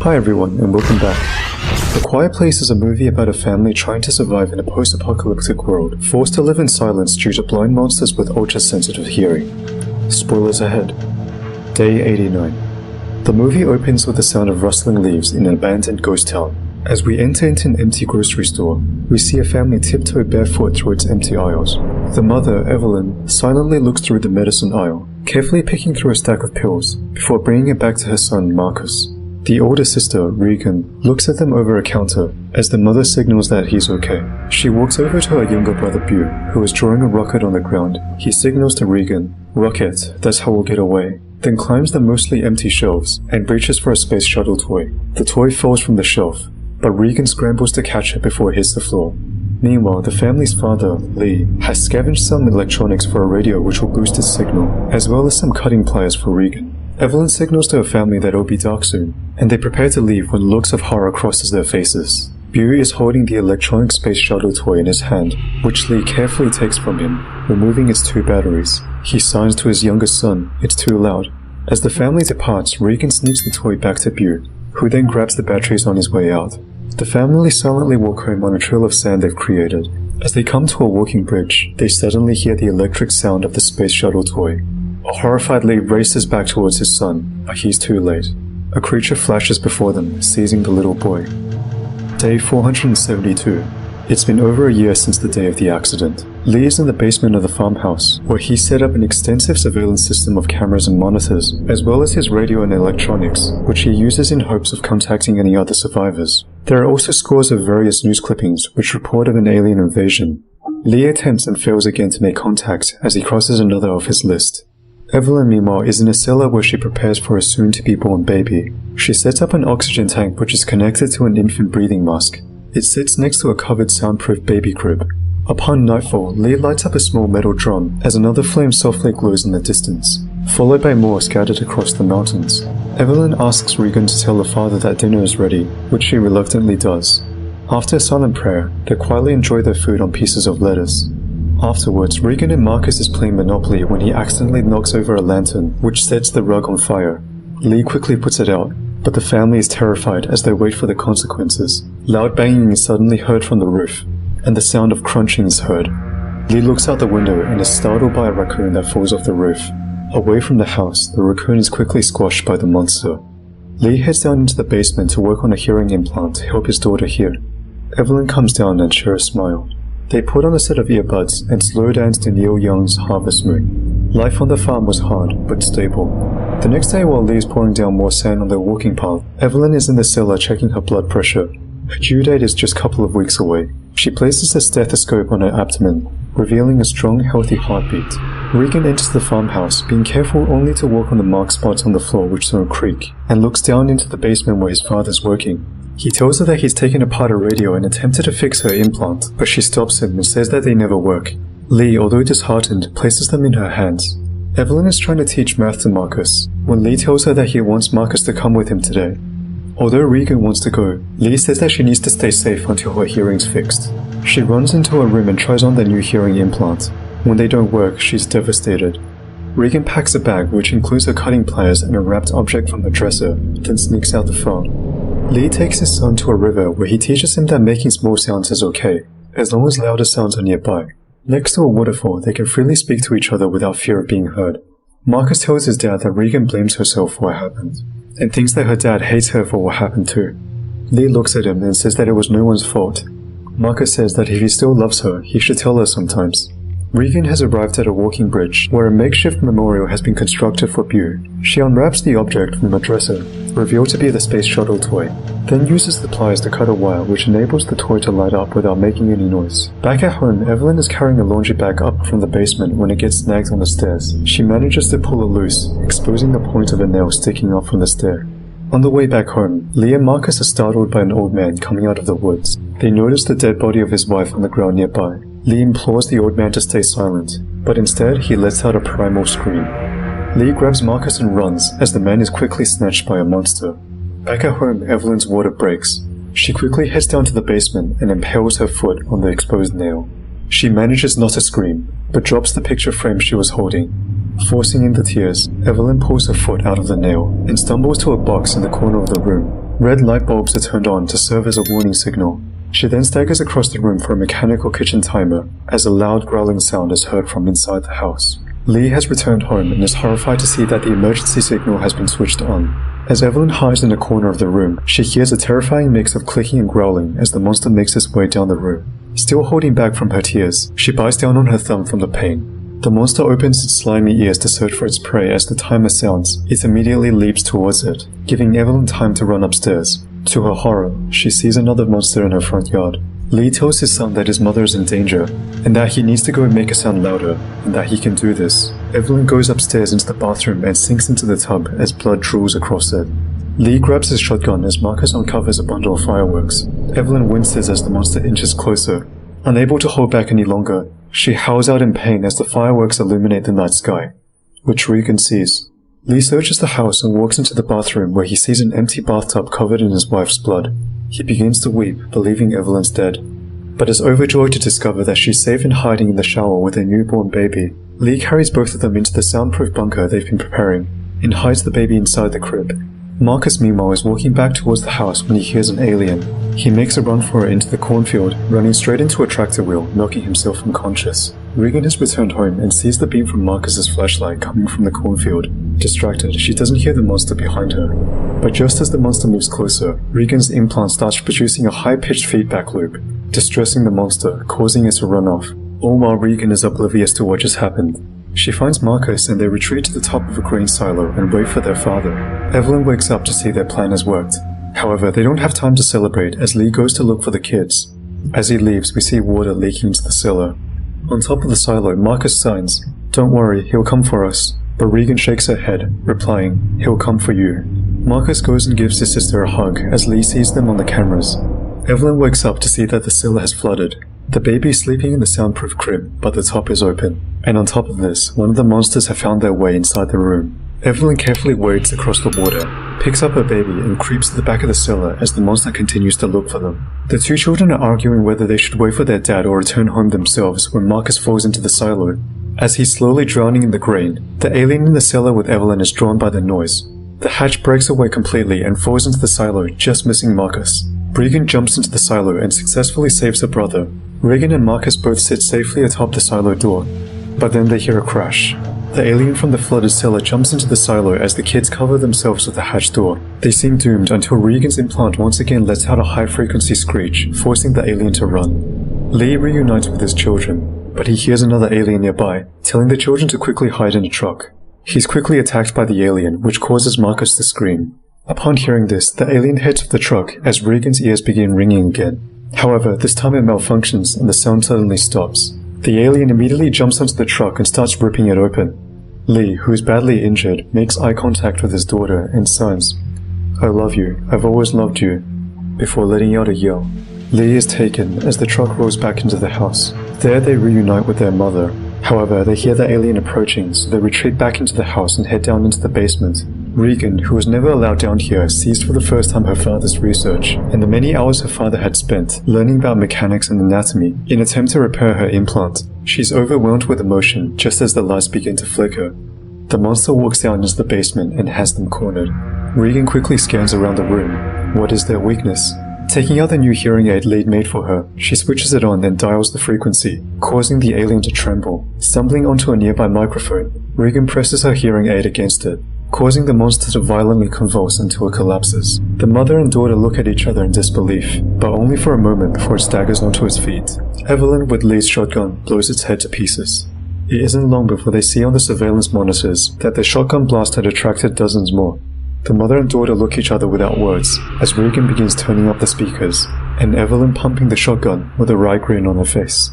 Hi everyone, and welcome back. The Quiet Place is a movie about a family trying to survive in a post-apocalyptic world, forced to live in silence due to blind monsters with ultra-sensitive hearing. Spoilers ahead. Day 89. The movie opens with the sound of rustling leaves in an abandoned ghost town. As we enter into an empty grocery store, we see a family tiptoe barefoot through its empty aisles. The mother, Evelyn, silently looks through the medicine aisle, carefully picking through a stack of pills, before bringing it back to her son, Marcus. The older sister, Regan, looks at them over a counter as the mother signals that he's okay. She walks over to her younger brother, Bew, who is drawing a rocket on the ground. He signals to Regan, "Rocket, that's how we'll get away," then climbs the mostly empty shelves and reaches for a space shuttle toy. The toy falls from the shelf, but Regan scrambles to catch it before it hits the floor. Meanwhile, the family's father, Lee, has scavenged some electronics for a radio which will boost its signal, as well as some cutting pliers for Regan. Evelyn signals to her family that it'll be dark soon, and they prepare to leave when looks of horror crosses their faces. Bew is holding the electronic space shuttle toy in his hand, which Lee carefully takes from him, removing its 2 batteries. He signs to his youngest son, "It's too loud." As the family departs, Regan sneaks the toy back to Bew, who then grabs the batteries on his way out. The family silently walk home on a trail of sand they've created. As they come to a walking bridge, they suddenly hear the electric sound of the space shuttle toy. A horrified Lee races back towards his son, but he's too late. A creature flashes before them, seizing the little boy. Day 472. It's been over a year since the day of the accident. Lee is in the basement of the farmhouse, where he set up an extensive surveillance system of cameras and monitors, as well as his radio and electronics, which he uses in hopes of contacting any other survivors. There are also scores of various news clippings which report of an alien invasion. Lee attempts and fails again to make contact as he crosses another off his list. Evelyn, meanwhile, is in a cellar where she prepares for a soon-to-be-born baby. She sets up an oxygen tank which is connected to an infant breathing mask. It sits next to a covered soundproof baby crib. Upon nightfall, Lee lights up a small metal drum as another flame softly glows in the distance, followed by more scattered across the mountains. Evelyn asks Regan to tell her father that dinner is ready, which she reluctantly does. After a silent prayer, they quietly enjoy their food on pieces of lettuce. Afterwards, Regan and Marcus is playing Monopoly when he accidentally knocks over a lantern, which sets the rug on fire. Lee quickly puts it out, but the family is terrified as they wait for the consequences. Loud banging is suddenly heard from the roof, and the sound of crunching is heard. Lee looks out the window and is startled by a raccoon that falls off the roof. Away from the house, the raccoon is quickly squashed by the monster. Lee heads down into the basement to work on a hearing implant to help his daughter hear. Evelyn comes down and shares a smile. They put on a set of earbuds and slow dance to Neil Young's Harvest Moon. Life on the farm was hard, but stable. The next day, while Lee is pouring down more sand on their walking path, Evelyn is in the cellar checking her blood pressure. Her due date is just a couple of weeks away. She places a stethoscope on her abdomen, revealing a strong, healthy heartbeat. Regan enters the farmhouse, being careful only to walk on the marked spots on the floor which saw a creak, and looks down into the basement where his father's working. He tells her that he's taken apart a radio and attempted to fix her implant, but she stops him and says that they never work. Lee, although disheartened, places them in her hands. Evelyn is trying to teach math to Marcus, when Lee tells her that he wants Marcus to come with him today. Although Regan wants to go, Lee says that she needs to stay safe until her hearing's fixed. She runs into her room and tries on the new hearing implant. When they don't work, she's devastated. Regan packs a bag which includes her cutting pliers and a wrapped object from her dresser, then sneaks out the farm. Lee takes his son to a river where he teaches him that making small sounds is okay, as long as louder sounds are nearby. Next to a waterfall, they can freely speak to each other without fear of being heard. Marcus tells his dad that Regan blames herself for what happened, and thinks that her dad hates her for what happened too. Lee looks at him and says that it was no one's fault. Marcus says that if he still loves her, he should tell her sometimes. Regan has arrived at a walking bridge where a makeshift memorial has been constructed for Bew. She unwraps the object from her dresser, revealed to be the space shuttle toy, then uses the pliers to cut a wire which enables the toy to light up without making any noise. Back at home, Evelyn is carrying a laundry bag up from the basement when it gets snagged on the stairs. She manages to pull it loose, exposing the point of a nail sticking up from the stair. On the way back home, Lee and Marcus are startled by an old man coming out of the woods. They notice the dead body of his wife on the ground nearby. Lee implores the old man to stay silent, but instead he lets out a primal scream. Lee grabs Marcus and runs as the man is quickly snatched by a monster. Back at home, Evelyn's water breaks. She quickly heads down to the basement and impales her foot on the exposed nail. She manages not to scream, but drops the picture frame she was holding. Forcing in the tears, Evelyn pulls her foot out of the nail and stumbles to a box in the corner of the room. Red light bulbs are turned on to serve as a warning signal. She then staggers across the room for a mechanical kitchen timer as a loud growling sound is heard from inside the house. Lee has returned home and is horrified to see that the emergency signal has been switched on. As Evelyn hides in a corner of the room, she hears a terrifying mix of clicking and growling as the monster makes its way down the room. Still holding back from her tears, she bites down on her thumb from the pain. The monster opens its slimy ears to search for its prey. As the timer sounds, it immediately leaps towards it, giving Evelyn time to run upstairs. To her horror, she sees another monster in her front yard. Lee tells his son that his mother is in danger, and that he needs to go and make a sound louder, and that he can do this. Evelyn goes upstairs into the bathroom and sinks into the tub as blood drools across it. Lee grabs his shotgun as Marcus uncovers a bundle of fireworks. Evelyn winces as the monster inches closer. Unable to hold back any longer, she howls out in pain as the fireworks illuminate the night sky, which Regan sees. Lee searches the house and walks into the bathroom where he sees an empty bathtub covered in his wife's blood. He begins to weep, believing Evelyn's dead, but is overjoyed to discover that she's safe and hiding in the shower with a newborn baby. Lee carries both of them into the soundproof bunker they've been preparing, and hides the baby inside the crib. Marcus, meanwhile, is walking back towards the house when he hears an alien. He makes a run for it into the cornfield, running straight into a tractor wheel, knocking himself unconscious. Regan has returned home and sees the beam from Marcus's flashlight coming from the cornfield. Distracted, she doesn't hear the monster behind her. But just as the monster moves closer, Regan's implant starts producing a high-pitched feedback loop, distressing the monster, causing it to run off. All while Regan is oblivious to what just happened. She finds Marcus and they retreat to the top of a grain silo and wait for their father. Evelyn wakes up to see their plan has worked. However, they don't have time to celebrate as Lee goes to look for the kids. As he leaves, we see water leaking into the cellar. On top of the silo, Marcus signs, "Don't worry, he'll come for us." But Regan shakes her head, replying, "He'll come for you." Marcus goes and gives his sister a hug as Lee sees them on the cameras. Evelyn wakes up to see that the cellar has flooded. The baby is sleeping in the soundproof crib, but the top is open. And on top of this, one of the monsters have found their way inside the room. Evelyn carefully wades across the water, picks up her baby and creeps to the back of the cellar as the monster continues to look for them. The two children are arguing whether they should wait for their dad or return home themselves when Marcus falls into the silo. As he's slowly drowning in the grain, the alien in the cellar with Evelyn is drawn by the noise. The hatch breaks away completely and falls into the silo, just missing Marcus. Regan jumps into the silo and successfully saves her brother. Regan and Marcus both sit safely atop the silo door, but then they hear a crash. The alien from the flooded cellar jumps into the silo as the kids cover themselves with the hatch door. They seem doomed until Regan's implant once again lets out a high-frequency screech, forcing the alien to run. Lee reunites with his children, but he hears another alien nearby, telling the children to quickly hide in a truck. He's quickly attacked by the alien, which causes Marcus to scream. Upon hearing this, the alien heads for the truck as Regan's ears begin ringing again. However, this time it malfunctions and the sound suddenly stops. The alien immediately jumps onto the truck and starts ripping it open. Lee, who is badly injured, makes eye contact with his daughter and signs, "I love you, I've always loved you," before letting out a yell. Lee is taken as the truck rolls back into the house. There they reunite with their mother. However, they hear the alien approaching, so they retreat back into the house and head down into the basement. Regan, who was never allowed down here, sees for the first time her father's research, and the many hours her father had spent learning about mechanics and anatomy in an attempt to repair her implant. She's overwhelmed with emotion just as the lights begin to flicker. The monster walks down into the basement and has them cornered. Regan quickly scans around the room. What is their weakness? Taking out the new hearing aid Lee made for her, she switches it on and dials the frequency, causing the alien to tremble. Stumbling onto a nearby microphone, Regan presses her hearing aid against it, causing the monster to violently convulse until it collapses. The mother and daughter look at each other in disbelief, but only for a moment before it staggers onto its feet. Evelyn, with Lee's shotgun, blows its head to pieces. It isn't long before they see on the surveillance monitors that the shotgun blast had attracted dozens more. The mother and daughter look at each other without words, as Regan begins turning up the speakers, and Evelyn pumping the shotgun with a wry grin on her face.